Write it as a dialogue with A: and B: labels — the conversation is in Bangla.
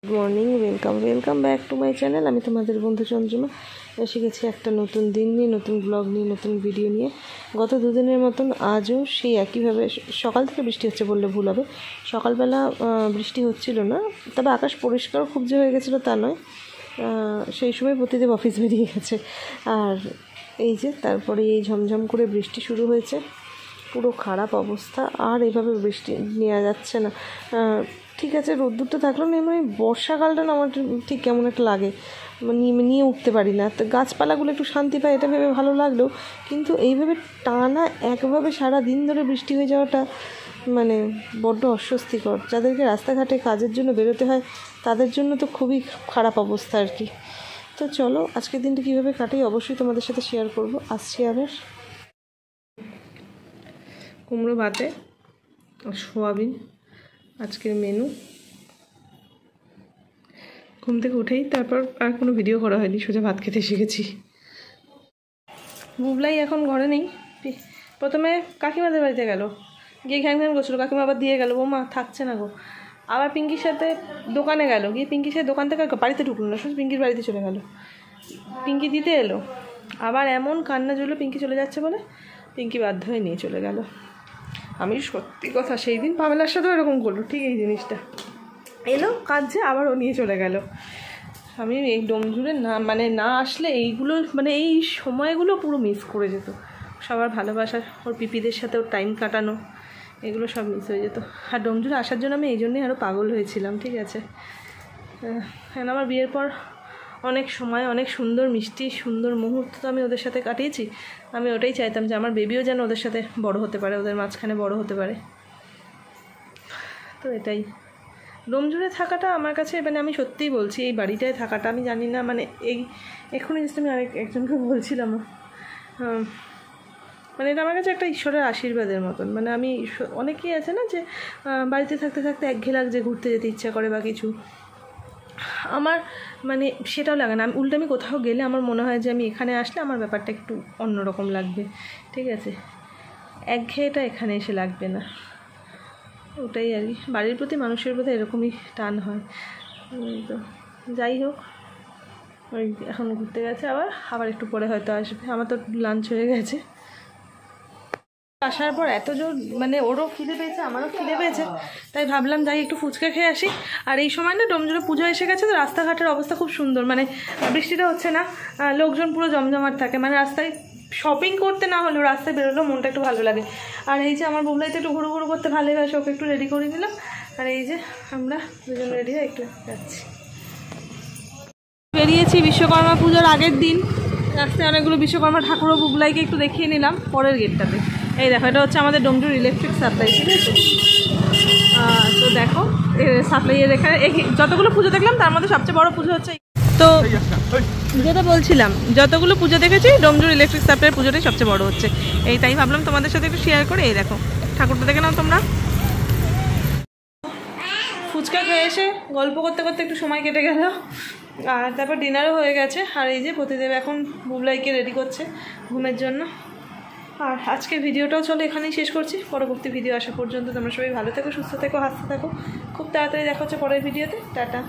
A: Good morning, welcome back to my channel. আমি তোমাদের বন্ধু চন্দ্রিমা এসে গেছি একটা নতুন দিন নিয়ে, নতুন ব্লগ নিয়ে, নতুন ভিডিও নিয়ে। গত দুদিনের মতন আজও সেই একইভাবে সকাল থেকে বৃষ্টি হচ্ছে বললে ভুল হবে। সকালবেলা বৃষ্টি হচ্ছিল না, তবে আকাশ পরিষ্কার খুব যে হয়ে গেছিলো তা নয়। সেই সময় প্রতিদেব অফিস বেরিয়ে গেছে। আর এই যে তারপরে এই ঝমঝম করে বৃষ্টি শুরু হয়েছে, পুরো খারাপ অবস্থা। আর এইভাবে বৃষ্টি নেওয়া যাচ্ছে না। ঠিক আছে, রোদ্দুরটা থাকলেও না, মানে বর্ষাকালটা না আমার ঠিক কেমন একটা লাগে, নিয়ে উঠতে পারি না। তো গাছপালাগুলো একটু শান্তি পায় এটা ভেবে ভালো লাগলেও, কিন্তু এইভাবে টানা একভাবে সারা দিন ধরে বৃষ্টি হয়ে যাওয়াটা মানে বড্ড অস্বস্তিকর। যাদেরকে রাস্তাঘাটে কাজের জন্য বেরোতে হয় তাদের জন্য তো খুবই খারাপ অবস্থা আর কি। তো চলো আজকের দিনটা কীভাবে কাটাই অবশ্যই তোমাদের সাথে শেয়ার করব। আসছি আবার। কুমড়ো ভাতে আর সোয়াবিন আজকের মেনু। ঘুম থেকে উঠেই তারপর আর কোনো ভিডিও করা হয়নি, সোজা ভাত খেতে শিখেছি। বুবলাই এখন ঘরে নেই। প্রথমে কাকিমাদের বাড়িতে গেল, গিয়ে ঘ্যান ঘ্যান করছিল, কাকিমা আবার দিয়ে গেল, বৌমা থাকছে না গো। আবার পিঙ্কির সাথে দোকানে গেল, গিয়ে পিঙ্কির সাথে দোকান থেকে বাড়িতে ঢুকলো না, শুধু পিঙ্কির বাড়িতে চলে গেল। পিঙ্কি দিতে এলো, আবার এমন কান্না জুড়লো পিঙ্কি চলে যাচ্ছে বলে, পিঙ্কি বাধ্য হয়ে নিয়ে চলে গেল। আমি সত্যি কথা সেই দিন পামেলার সাথেও এরকম করলো, ঠিক এই জিনিসটা। এলো কাঁদছে, আবার ও নিয়ে চলে গেল। আমি এই ডোমজুড়ে না আসলে এইগুলো এই সময়গুলো পুরো মিস করে যেত। সবার ভালোবাসা, ওর পিপিদের সাথে ওর টাইম কাটানো, এগুলো সব মিস হয়ে যেত। আর ডোমজুড়ে আসার জন্য আমি এই জন্যই আরও পাগল হয়েছিলাম, ঠিক আছে। কারণ আমার বিয়ের পর অনেক সময়, অনেক সুন্দর মিষ্টি সুন্দর মুহূর্ত তো আমি ওদের সাথে কাটিয়েছি। আমি ওটাই চাইতাম যে আমার বেবিও যেন ওদের সাথে বড় হতে পারে, ওদের মাঝখানে বড় হতে পারে। তো এটাই ডোমজুড়ে থাকাটা আমার কাছে, আমি সত্যিই বলছি, এই বাড়িটায় থাকাটা আমি জানি না, এক্ষুনি জাস্ট আমি একজনকে বলছিলাম, এটা আমার কাছে একটা ঈশ্বরের আশীর্বাদের মতন। আমি অনেকেই আছে না যে বাড়িতে থাকতে থাকতে একঘেয়ে লাগছে, ঘুরতে যেতে ইচ্ছা করে বা কিছু। আমার সেটাও লাগে না। আমি কোথাও গেলে আমার মনে হয় যে আমি এখানে আসলে আমার ব্যাপারটা একটু অন্যরকম লাগবে, ঠিক আছে। একঘেয়েটা এখানে এসে লাগবে না, ওটাই আর কি। বাড়ির প্রতি মানুষের প্রতি এরকমই টান হয়। তো যাই হোক, ওই এখন ঘুরতে গেছে, আবার একটু পরে হয়তো আসবে। আমার তো লাঞ্চ হয়ে গেছে। আসার পর এত জোর ওরও খিদে পেয়েছে, আমারও খিদে পেয়েছে, তাই ভাবলাম যাই একটু ফুচকা খেয়ে আসি। আর এই সময় না ডোমজুড়ে পুজো এসে গেছে, তো রাস্তাঘাটের অবস্থা খুব সুন্দর, বৃষ্টিটা হচ্ছে না, লোকজন পুরো জমজমাট থাকে। রাস্তায় শপিং করতে না হলেও রাস্তায় বেরোলেও মনটা একটু ভালো লাগে। আর এই যে আমার বুবলাইতে একটু ঘুরু ঘুরু করতে ভালোবাসে, ওকে একটু রেডি করে দিলাম। আর এই যে আমরা দুজন রেডি হয়ে একটু যাচ্ছি। বেরিয়েছি বিশ্বকর্মা পুজোর আগের দিন। রাস্তায় অনেকগুলো বিশ্বকর্মা ঠাকুরও, বুবলাইকে একটু দেখিয়ে নিলাম পরের গেটটাতে। এই দেখো, এটা হচ্ছে আমাদের ডোমজুড় ইলেকট্রিক সাপ্লাই, ঠিক আছে। তো দেখো সাপ্লাইয়ের এখানে যতগুলো পুজো দেখলাম তার মধ্যে সবচেয়ে বড় পুজো হচ্ছে। তো যেটা বলছিলাম, যতগুলো পুজো দেখেছি ডোমজুড় ইলেকট্রিক সাপ্লাইয়ের পুজোটাই সবচেয়ে বড় হচ্ছে। তাই ভাবলাম তোমাদের সাথে একটু শেয়ার করে। এই দেখো ঠাকুরটা দেখে নাও তোমরা। ফুচকা খেয়ে এসে গল্প করতে করতে একটু সময় কেটে গেল, আর তারপর ডিনারও হয়ে গেছে। আর এই যে প্রতিদেব এখন বুবলাইকে রেডি করছে ঘুমের জন্য। আর আজকের ভিডিওটাও চলো এখানেই শেষ করছি। পরবর্তী ভিডিও আসা পর্যন্ত তোমরা সবাই ভালো থেকো, সুস্থ থেকো, হাসতে থাকো। খুব তাড়াতাড়ি দেখা হচ্ছে পরের ভিডিওতে। টাটা।